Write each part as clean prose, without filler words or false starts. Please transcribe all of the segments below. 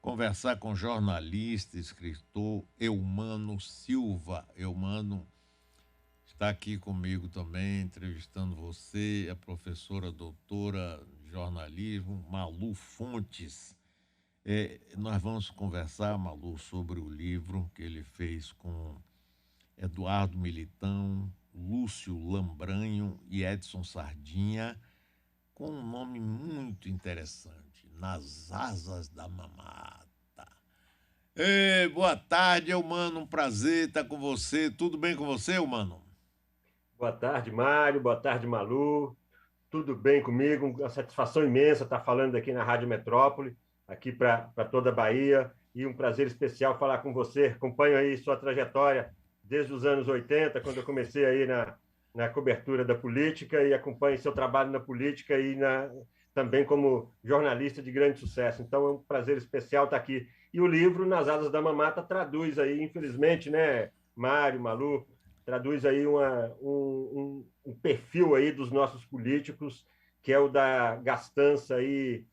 conversar com o jornalista, escritor Eumano Silva. Eumano está aqui comigo também, entrevistando você, a professora doutora de jornalismo, Malu Fontes. Nós vamos conversar, Malu, sobre o livro que ele fez com Eduardo Militão, Lúcio Lambranho e Edson Sardinha, com um nome muito interessante, Nas Asas da Mamata. Ei, boa tarde, Eumano, um prazer estar com você. Tudo bem com você, Eumano? Boa tarde, Mário. Boa tarde, Malu. Tudo bem comigo? Uma satisfação imensa estar falando aqui na Rádio Metrópole, aqui para toda a Bahia. E um prazer especial falar com você. Acompanho aí sua trajetória desde os anos 80, quando eu comecei aí na cobertura da política, e acompanho seu trabalho na política e também como jornalista de grande sucesso. Então é um prazer especial estar aqui. E o livro Nas Asas da Mamata traduz aí, infelizmente, né, Mário, Malu, traduz aí um perfil aí dos nossos políticos, que é o da gastança aí,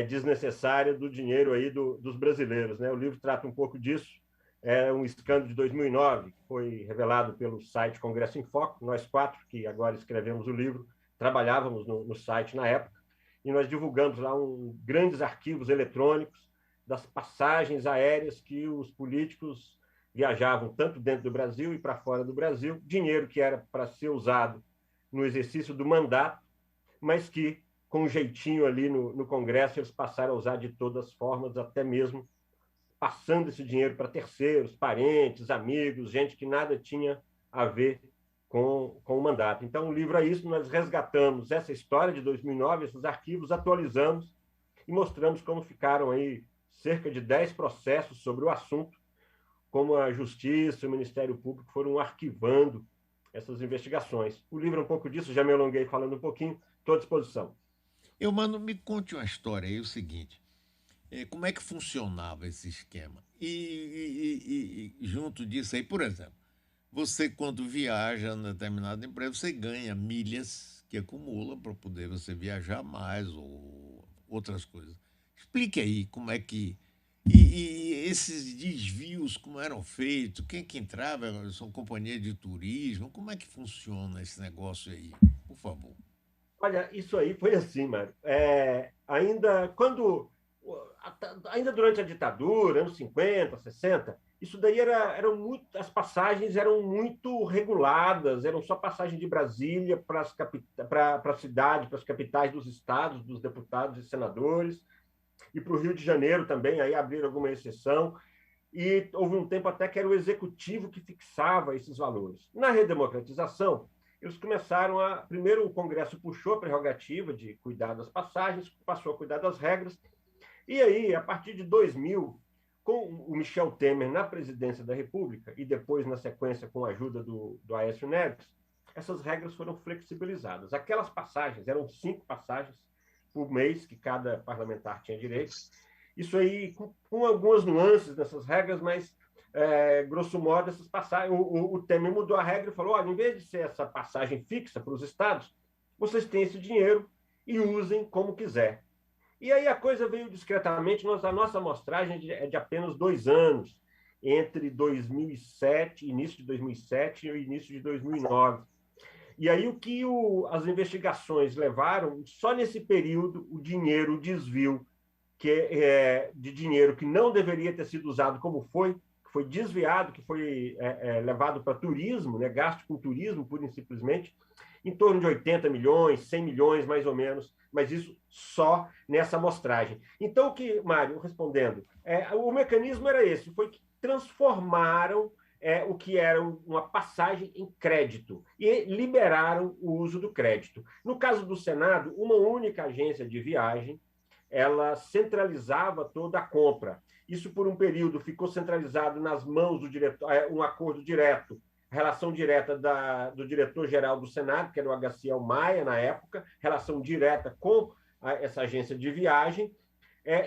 desnecessária do dinheiro aí dos brasileiros, né? O livro trata um pouco disso. É um escândalo de 2009, que foi revelado pelo site Congresso em Foco. Nós quatro, que agora escrevemos o livro, trabalhávamos no site na época, e nós divulgamos lá grandes arquivos eletrônicos das passagens aéreas que os políticos viajavam tanto dentro do Brasil e para fora do Brasil, dinheiro que era para ser usado no exercício do mandato, mas que, com um jeitinho ali no Congresso, eles passaram a usar de todas as formas, até mesmo passando esse dinheiro para terceiros, parentes, amigos, gente que nada tinha a ver com o mandato. Então, o livro é isso, nós resgatamos essa história de 2009, esses arquivos, atualizamos e mostramos como ficaram aí cerca de 10 processos sobre o assunto, como a Justiça e o Ministério Público foram arquivando essas investigações. O livro é um pouco disso, já me alonguei falando um pouquinho, estou à disposição. Eumano, me conte uma história aí, o seguinte. Como é que funcionava esse esquema? E junto disso aí, por exemplo, você quando viaja em determinada empresa, você ganha milhas que acumula para poder você viajar mais ou outras coisas. Explique aí como é que. E esses desvios, como eram feitos, quem que entrava, são companhias de turismo, como é que funciona esse negócio aí? Por favor. Olha, isso aí foi assim, Mário. Ainda durante a ditadura, anos 50, 60, isso daí eram muito, as passagens eram muito reguladas, eram só passagem de Brasília para a cidade, para as capitais dos estados, dos deputados e senadores, e para o Rio de Janeiro também, aí abriram alguma exceção, e houve um tempo até que era o executivo que fixava esses valores. Na redemocratização, eles começaram a. Primeiro, o Congresso puxou a prerrogativa de cuidar das passagens, passou a cuidar das regras, e aí, a partir de 2000, com o Michel Temer na presidência da República, e depois, na sequência, com a ajuda do Aécio Neves, essas regras foram flexibilizadas. Aquelas passagens, eram 5 passagens por mês que cada parlamentar tinha direito. Isso aí, com algumas nuances nessas regras, mas, grosso modo, essas passagens, o Temer mudou a regra e falou: olha, em vez de ser essa passagem fixa para os estados, vocês têm esse dinheiro e usem como quiser. E aí a coisa veio discretamente, a nossa amostragem é de apenas 2 anos, entre 2007, início de 2007 e início de 2009. E aí o que as investigações levaram, só nesse período, o dinheiro, o desvio de dinheiro que não deveria ter sido usado como foi, que foi desviado, que foi levado para turismo, né, gasto com turismo, pura e simplesmente, em torno de 80 milhões, 100 milhões mais ou menos, mas isso só nessa amostragem. Então, o que, Mário, respondendo, o mecanismo era esse, foi que transformaram o que era uma passagem em crédito e liberaram o uso do crédito. No caso do Senado, uma única agência de viagem, ela centralizava toda a compra. Isso, por um período, ficou centralizado nas mãos do diretor, um acordo direto, relação direta do diretor-geral do Senado, que era o Agaciel Maia, na época, relação direta com essa agência de viagem,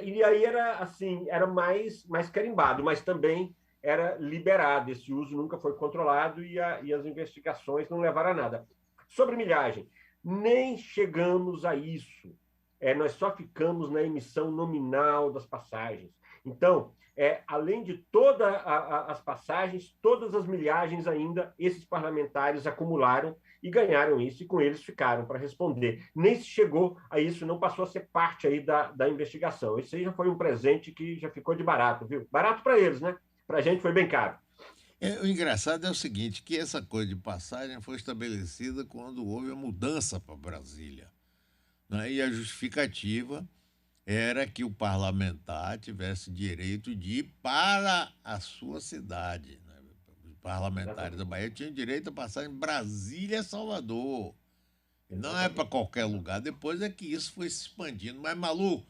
e aí era assim, era mais carimbado, mas também era liberado. Esse uso nunca foi controlado e as investigações não levaram a nada. Sobre milhagem, nem chegamos a isso. Nós só ficamos na emissão nominal das passagens. Então, além de todas as passagens, todas as milhagens ainda, esses parlamentares acumularam e ganharam isso, e com eles ficaram para responder. Nem se chegou a isso, não passou a ser parte aí da investigação. Isso aí já foi um presente que já ficou de barato, viu? Barato para eles, né? Para a gente foi bem caro. O engraçado é o seguinte, que essa coisa de passagem foi estabelecida quando houve a mudança para Brasília, né? E a justificativa era que o parlamentar tivesse direito de ir para a sua cidade, né? Os parlamentares da Bahia tinham direito a passar em Brasília-Salvador. Não é para qualquer lugar. Depois é que isso foi se expandindo. Mas, Malu,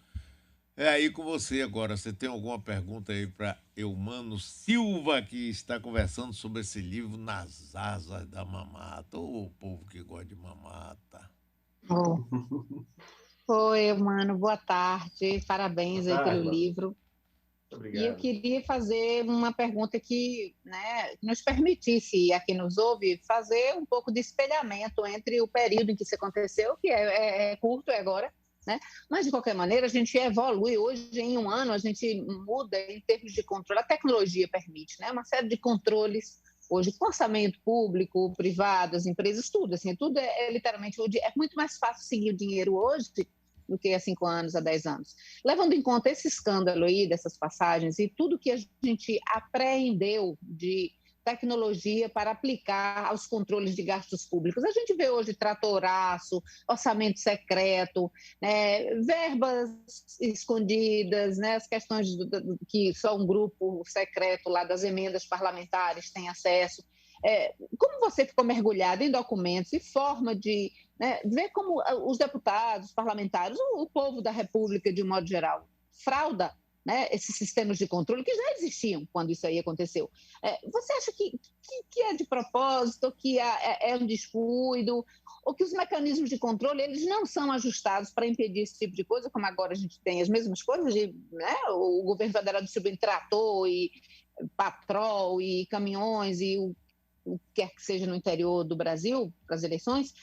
é aí com você agora. Você tem alguma pergunta aí para Eumano Silva, que está conversando sobre esse livro Nas Asas da Mamata? Ô, povo que gosta de mamata. Oh. Oi, mano, boa tarde. Parabéns aí pelo livro. Obrigado. E eu queria fazer uma pergunta que, né, nos permitisse, a quem nos ouve, fazer um pouco de espelhamento entre o período em que isso aconteceu, que é curto agora, né? Mas, de qualquer maneira, a gente evolui. Hoje, em um ano, a gente muda em termos de controle. A tecnologia permite, né? Uma série de controles hoje com orçamento público, privado, as empresas, tudo. Assim, tudo literalmente... É muito mais fácil seguir o dinheiro hoje do que há 5 anos, há 10 anos. Levando em conta esse escândalo aí, dessas passagens, e tudo que a gente apreendeu de tecnologia para aplicar aos controles de gastos públicos. A gente vê hoje tratoraço, orçamento secreto, né, verbas escondidas, né, as questões que só um grupo secreto lá das emendas parlamentares tem acesso. Como você ficou mergulhado em documentos e forma de, né, ver como os deputados, os parlamentares, o povo da República, de um modo geral, frauda, né, esses sistemas de controle que já existiam quando isso aí aconteceu. Você acha que é de propósito, que é um descuido, ou que os mecanismos de controle eles não são ajustados para impedir esse tipo de coisa, como agora a gente tem as mesmas coisas, né, o governo federal distribuindo trator e patrol e caminhões e o que quer que seja no interior do Brasil, para as eleições,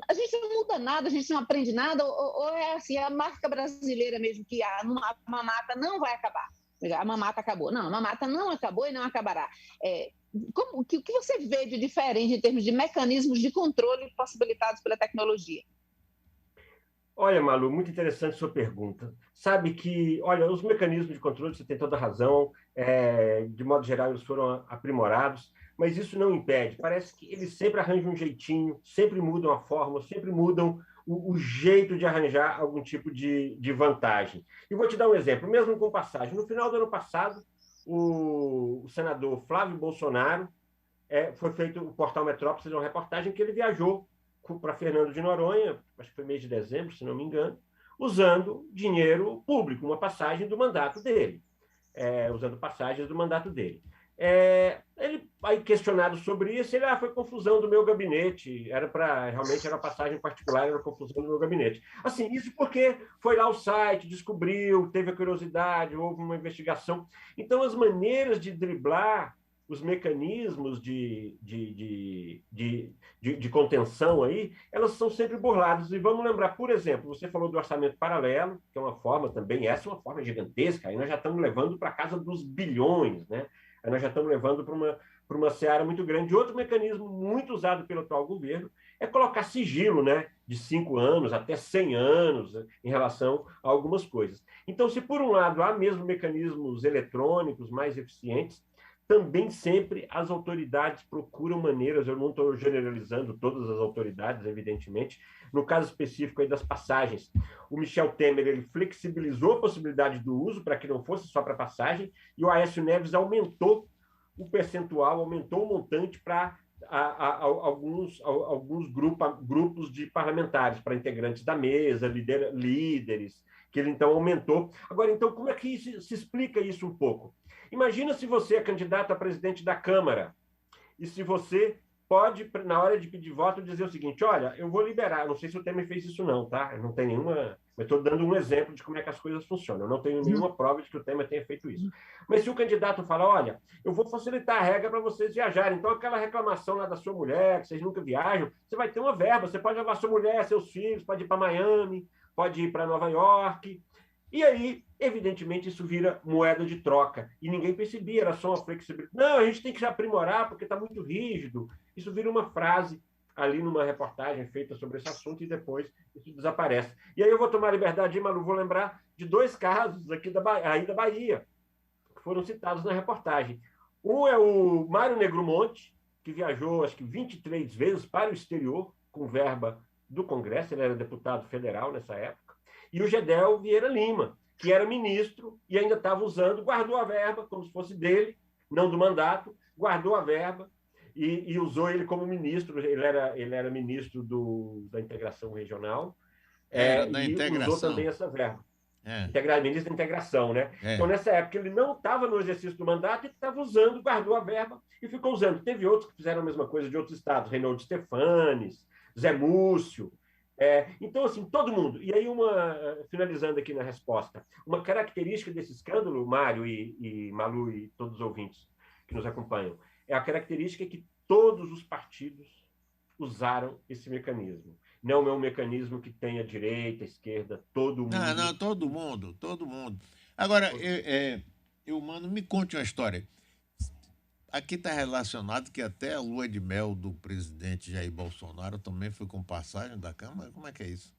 a gente não muda nada, a gente não aprende nada, ou é assim, é a marca brasileira mesmo, que a mamata não vai acabar. A mamata acabou. Não, a mamata não acabou e não acabará. O que você vê de diferente em termos de mecanismos de controle possibilitados pela tecnologia? Olha, Malu, muito interessante sua pergunta. Sabe que, olha, os mecanismos de controle, você tem toda a razão, de modo geral, eles foram aprimorados, mas isso não impede. Parece que eles sempre arranjam um jeitinho, sempre mudam a fórmula, sempre mudam o jeito de arranjar algum tipo de vantagem. E vou te dar um exemplo, mesmo com passagem. No final do ano passado, o senador Flávio Bolsonaro, foi feito o Portal Metrópolis, uma reportagem que ele viajou para Fernando de Noronha, acho que foi mês de dezembro, se não me engano, usando dinheiro público, uma passagem do mandato dele, usando passagens do mandato dele. Ele, aí questionado sobre isso, ele foi confusão do meu gabinete, realmente era uma passagem particular, era confusão do meu gabinete. Assim, isso porque foi lá o site, descobriu, teve a curiosidade, houve uma investigação. Então, as maneiras de driblar os mecanismos de contenção aí, elas são sempre burladas. E vamos lembrar, por exemplo, você falou do orçamento paralelo, que é uma forma também, essa é uma forma gigantesca, aí nós já estamos levando para a casa dos bilhões, né? Aí nós já estamos levando para uma seara muito grande. Outro mecanismo muito usado pelo atual governo é colocar sigilo, né, de 5 anos até 100 anos, né, em relação a algumas coisas. Então, se por um lado há mesmo mecanismos eletrônicos mais eficientes, também sempre as autoridades procuram maneiras, eu não estou generalizando todas as autoridades, evidentemente, no caso específico aí das passagens, o Michel Temer ele flexibilizou a possibilidade do uso para que não fosse só para passagem, e o Aécio Neves aumentou o percentual, aumentou o montante para alguns grupos de parlamentares, para integrantes da mesa, líderes, que ele então aumentou. Agora, então, como é que se explica isso um pouco? Imagina se você é candidato a presidente da Câmara e se você pode, na hora de pedir voto, dizer o seguinte: olha, eu vou liberar, não sei se o Temer fez isso não, tá? Eu não tenho nenhuma, mas estou dando um exemplo de como é que as coisas funcionam. Eu não tenho nenhuma prova de que o Temer tenha feito isso. Mas se o candidato fala: olha, eu vou facilitar a regra para vocês viajarem, então aquela reclamação lá da sua mulher, que vocês nunca viajam, você vai ter uma verba, você pode levar sua mulher, seus filhos, pode ir para Miami, pode ir para Nova York. E aí, evidentemente, isso vira moeda de troca. E ninguém percebia, era só uma flexibilidade. Não, a gente tem que se aprimorar porque está muito rígido. Isso vira uma frase ali numa reportagem feita sobre esse assunto e depois isso desaparece. E aí eu vou tomar liberdade, Malu, vou lembrar de 2 casos aqui aí da Bahia, que foram citados na reportagem. Um é o Mário Negromonte, que viajou, acho que 23 vezes para o exterior, com verba do Congresso, ele era deputado federal nessa época, e o Gedel Vieira Lima, que era ministro e ainda estava usando, guardou a verba, como se fosse dele, não do mandato, guardou a verba e usou ele como ministro, ele era ministro da integração regional, Era da e usou também integração. essa verba. É. Ministro da integração, né? É. Então, nessa época, ele não estava no exercício do mandato e estava usando, guardou a verba e ficou usando. Teve outros que fizeram a mesma coisa de outros estados, Reinaldo Stefanes, Zé Múcio. Então, assim, todo mundo. E aí, finalizando aqui na resposta, uma característica desse escândalo, Mário e Malu e todos os ouvintes que nos acompanham, é a característica que todos os partidos usaram esse mecanismo. Não é um mecanismo que tenha direita, esquerda, todo mundo. Não, todo mundo, todo mundo. Agora, mano, me conte uma história. Aqui está relacionado que até a lua de mel do presidente Jair Bolsonaro também foi com passagem da Câmara. Como é que é isso?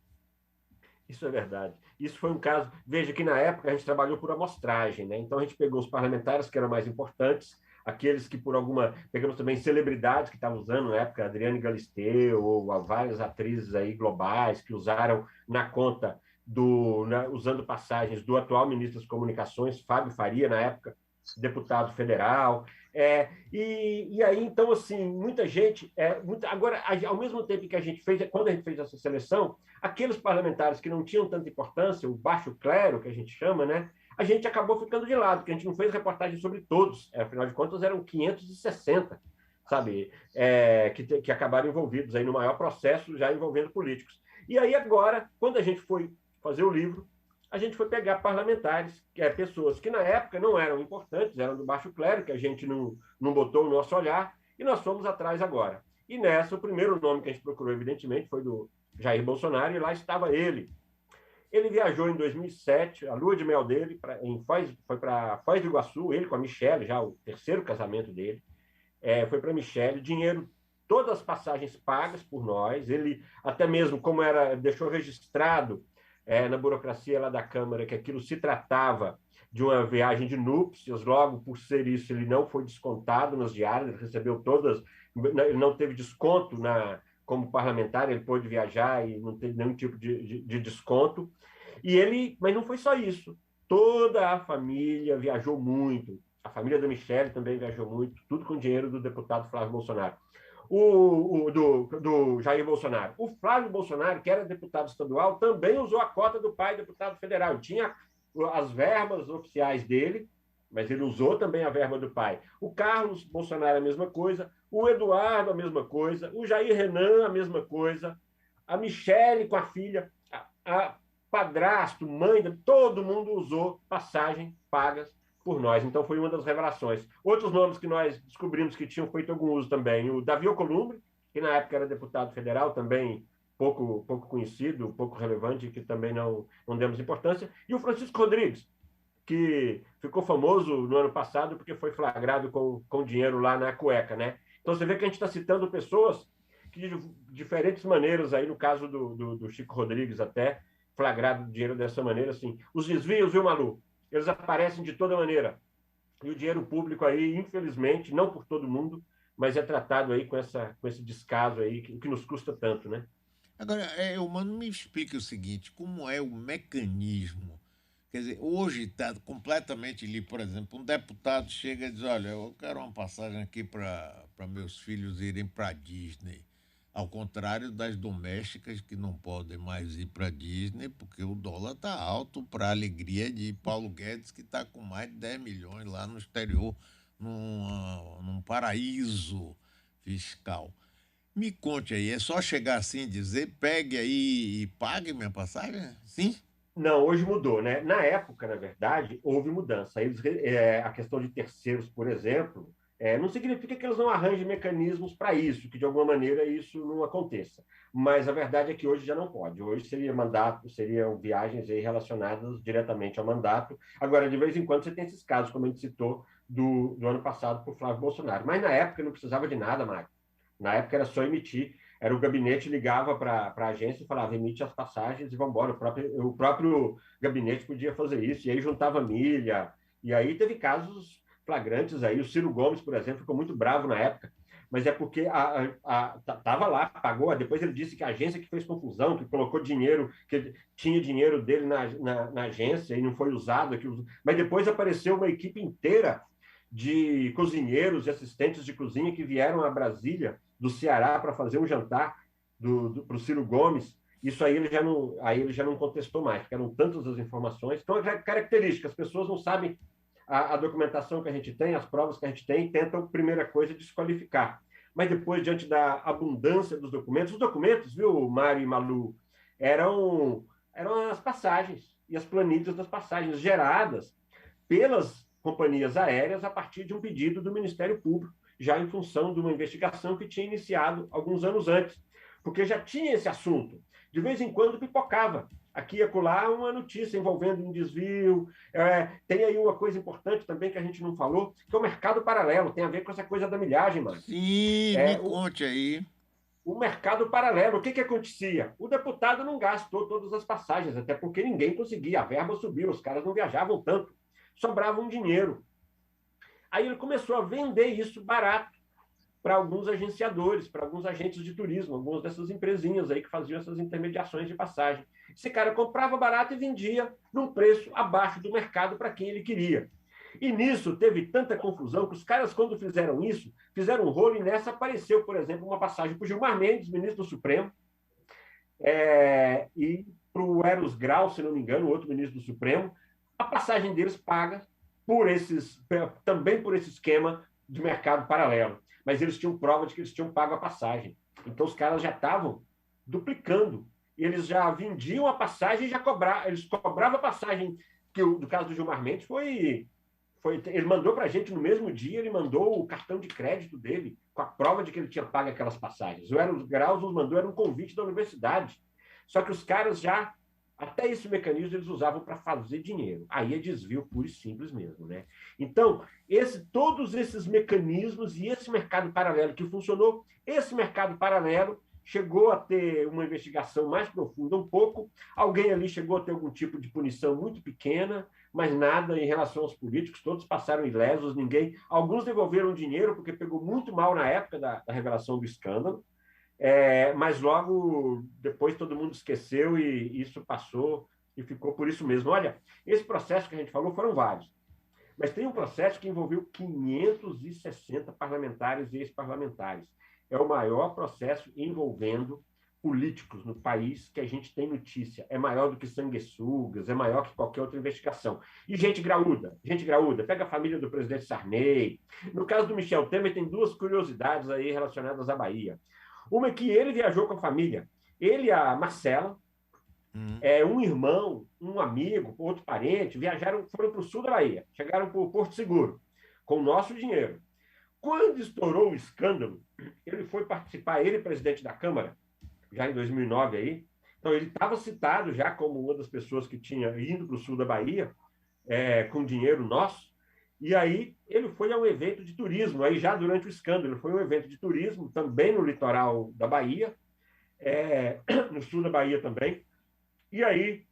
Isso é verdade. Isso foi um caso. Veja que na época a gente trabalhou por amostragem, né? Então a gente pegou os parlamentares que eram mais importantes, aqueles que por alguma. Pegamos também celebridades que estavam usando na época, Adriane Galisteu, ou várias atrizes aí globais que usaram na conta usando passagens do atual ministro das Comunicações, Fábio Faria, na época, deputado federal. E aí, então, assim, muita gente. Agora, ao mesmo tempo que a gente fez, quando a gente fez essa seleção, aqueles parlamentares que não tinham tanta importância, o baixo clero, que a gente chama, né? A gente acabou ficando de lado, porque a gente não fez reportagem sobre todos. Afinal de contas, eram 560, sabe? Que acabaram envolvidos aí no maior processo, já envolvendo políticos. E aí, agora, quando a gente foi fazer o livro, a gente foi pegar parlamentares, pessoas que na época não eram importantes, eram do baixo clero, que a gente não botou o nosso olhar, e nós fomos atrás agora. E nessa, o primeiro nome que a gente procurou, evidentemente, foi do Jair Bolsonaro, e lá estava ele. Ele viajou em 2007, a lua de mel dele foi para Foz do Iguaçu, ele com a Michelle, já o terceiro casamento dele, foi para a Michelle, dinheiro, todas as passagens pagas por nós, ele até mesmo, deixou registrado na burocracia lá da Câmara que aquilo se tratava de uma viagem de núpcias, logo por ser isso ele não foi descontado nas diárias, ele recebeu todas, ele não teve desconto como parlamentar, ele pôde viajar e não teve nenhum tipo de desconto. Mas não foi só isso, toda a família viajou muito, a família da Michelle também viajou muito, tudo com dinheiro do deputado Flávio Bolsonaro. Do Jair Bolsonaro. O Flávio Bolsonaro, que era deputado estadual, também usou a cota do pai, deputado federal. Ele tinha as verbas oficiais dele, mas ele usou também a verba do pai. O Carlos Bolsonaro, a mesma coisa. O Eduardo, a mesma coisa. O Jair Renan, a mesma coisa. A Michelle com a filha. A padrasto, mãe, todo mundo usou passagem pagas por nós. Então, foi uma das revelações. Outros nomes que nós descobrimos que tinham feito algum uso também. O Davi Alcolumbre, que na época era deputado federal, também pouco conhecido, pouco relevante, que também não demos importância. E o Francisco Rodrigues, que ficou famoso no ano passado porque foi flagrado com dinheiro lá na cueca, né? Então, você vê que a gente está citando pessoas que, de diferentes maneiras, aí no caso do Chico Rodrigues até, flagrado dinheiro dessa maneira, assim. Os desvios, viu, Malu? Eles aparecem de toda maneira. E o dinheiro público aí, infelizmente, não por todo mundo, mas é tratado aí com esse descaso aí, que nos custa tanto, né? Agora, mano, me explique o seguinte, como é o mecanismo? Quer dizer, hoje está completamente ali, por exemplo, um deputado chega e diz, olha, eu quero uma passagem aqui para meus filhos irem para a Disney. Ao contrário das domésticas que não podem mais ir para a Disney porque o dólar está alto, para a alegria de Paulo Guedes, que está com mais de 10 milhões lá no exterior, num paraíso fiscal. Me conte aí, é só chegar assim e dizer, pegue aí e pague minha passagem? Sim? Não, hoje mudou, né? Na época, na verdade, houve mudança. A questão de terceiros, por exemplo, Não significa que eles não arranjem mecanismos para isso, que de alguma maneira isso não aconteça. Mas a verdade é que hoje já não pode. Hoje seria mandato, seriam viagens aí relacionadas diretamente ao mandato. Agora, de vez em quando, você tem esses casos, como a gente citou, do ano passado por Flávio Bolsonaro. Mas na época não precisava de nada, Mário. Na época era só emitir. Era o gabinete ligava para a agência e falava, emite as passagens e vamos embora. O próprio gabinete podia fazer isso. E aí juntava milha. E aí teve casos flagrantes aí. O Ciro Gomes, por exemplo, ficou muito bravo na época, mas é porque estava lá, pagou. Depois ele disse que a agência que fez confusão, que colocou dinheiro, que tinha dinheiro dele na agência e não foi usado. Mas depois apareceu uma equipe inteira de cozinheiros e assistentes de cozinha que vieram a Brasília, do Ceará, para fazer um jantar para o Ciro Gomes. Isso aí ele já não contestou mais, porque eram tantas as informações. Então, é característica, as pessoas não sabem a documentação que a gente tem, as provas que a gente tem, tentam, primeira coisa, desqualificar. Mas depois, diante da abundância dos documentos, os documentos, viu, Mário e Malu, eram as passagens e as planilhas das passagens geradas pelas companhias aéreas a partir de um pedido do Ministério Público, já em função de uma investigação que tinha iniciado alguns anos antes, porque já tinha esse assunto. De vez em quando pipocava aqui e acolá uma notícia envolvendo um desvio. Tem aí uma coisa importante também que a gente não falou, que é o mercado paralelo, tem a ver com essa coisa da milhagem, mano. Sim, me conte aí. O mercado paralelo, o que acontecia? O deputado não gastou todas as passagens, até porque ninguém conseguia, a verba subiu, os caras não viajavam tanto, sobrava um dinheiro. Aí ele começou a vender isso barato para alguns agenciadores, para alguns agentes de turismo, algumas dessas empresinhas aí que faziam essas intermediações de passagem. Esse cara comprava barato e vendia num preço abaixo do mercado para quem ele queria. E nisso teve tanta confusão que os caras, quando fizeram isso, fizeram um rolo, e nessa apareceu, por exemplo, uma passagem para o Gilmar Mendes, ministro do Supremo, e para o Eros Grau, se não me engano, outro ministro do Supremo, a passagem deles paga também por esse esquema de mercado paralelo. Mas eles tinham prova de que eles tinham pago a passagem. Então, os caras já estavam duplicando. E eles já vendiam a passagem e já cobravam. Eles cobravam a passagem, que do caso do Gilmar Mendes ele mandou para a gente no mesmo dia, ele mandou o cartão de crédito dele, com a prova de que ele tinha pago aquelas passagens. O Eros Graus nos mandou, era um convite da universidade. Só que os caras já, até esse mecanismo, eles usavam para fazer dinheiro. Aí é desvio puro e simples mesmo, né? Então, todos esses mecanismos e esse mercado paralelo que funcionou, esse mercado paralelo chegou a ter uma investigação mais profunda um pouco, alguém ali chegou a ter algum tipo de punição muito pequena, mas nada em relação aos políticos, todos passaram ilesos, alguns devolveram dinheiro, porque pegou muito mal na época da revelação do escândalo, mas logo depois todo mundo esqueceu e isso passou e ficou por isso mesmo. Olha, esse processo que a gente falou foram vários, mas tem um processo que envolveu 560 parlamentares e ex-parlamentares. É o maior processo envolvendo políticos no país que a gente tem notícia. É maior do que sanguessugas, é maior que qualquer outra investigação. E gente graúda, pega a família do presidente Sarney. No caso do Michel Temer, tem duas curiosidades aí relacionadas à Bahia. Uma é que ele viajou com a família. Ele e a Marcela, um irmão, um amigo, outro parente, foram para o sul da Bahia, chegaram para o Porto Seguro, com o nosso dinheiro. Quando estourou o escândalo, ele foi participar, ele, presidente da Câmara, já em 2009 aí, então ele estava citado já como uma das pessoas que tinha ido para o sul da Bahia, com dinheiro nosso, e aí ele foi a um evento de turismo, aí já durante o escândalo, ele foi a um evento de turismo, também no litoral da Bahia, no sul da Bahia também, e aí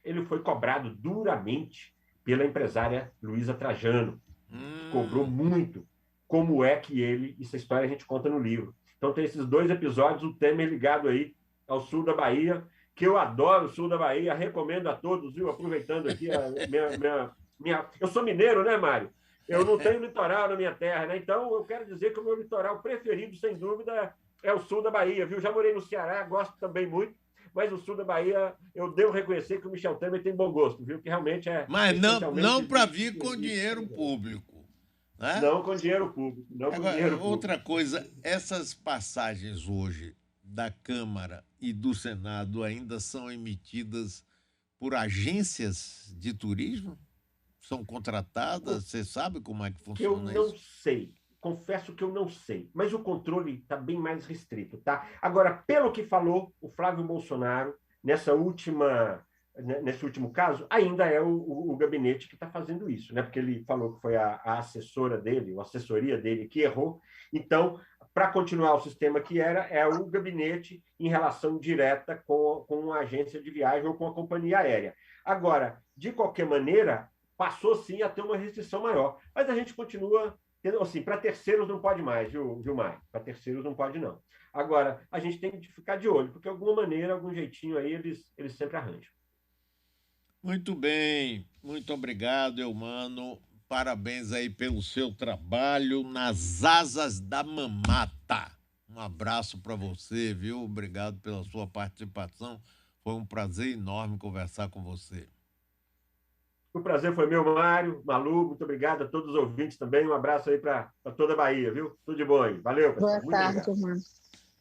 ele foi cobrado duramente pela empresária Luísa Trajano, que cobrou muito. Como é que essa história a gente conta no livro. Então tem esses dois episódios, o Temer ligado aí ao sul da Bahia, que eu adoro o sul da Bahia, recomendo a todos, viu? Aproveitando aqui eu sou mineiro, né, Mário? Eu não tenho litoral na minha terra, né? Então eu quero dizer que o meu litoral preferido, sem dúvida, é o sul da Bahia, viu? Já morei no Ceará, gosto também muito, mas o sul da Bahia, eu devo reconhecer que o Michel Temer tem bom gosto, viu? Que realmente é... Mas não para vir com dinheiro público. Né? Não com dinheiro público. Outra coisa, essas passagens hoje da Câmara e do Senado ainda são emitidas por agências de turismo? São contratadas? Você sabe como é que funciona isso? Eu não sei. confesso que eu não sei, mas o controle está bem mais restrito, tá? Agora, pelo que falou o Flávio Bolsonaro, nesse último caso, ainda é o gabinete que está fazendo isso, né? Porque ele falou que foi a assessora dele, a assessoria dele que errou. Então, para continuar o sistema que era, é o gabinete em relação direta com a agência de viagem ou com a companhia aérea. Agora, de qualquer maneira, passou sim a ter uma restrição maior, mas a gente continua tendo, assim, para terceiros não pode mais, viu, Mai? Para terceiros não pode, não. Agora, a gente tem que ficar de olho, porque de alguma maneira, algum jeitinho aí, eles sempre arranjam. Muito bem, muito obrigado, Eumano. Parabéns aí pelo seu trabalho nas asas da mamata. Um abraço para você, viu? Obrigado pela sua participação. Foi um prazer enorme conversar com você. O prazer foi meu, Mário, Malu. Muito obrigado a todos os ouvintes também. Um abraço aí para toda a Bahia, viu? Tudo de bom aí. Valeu, pessoal. Boa tarde, mano.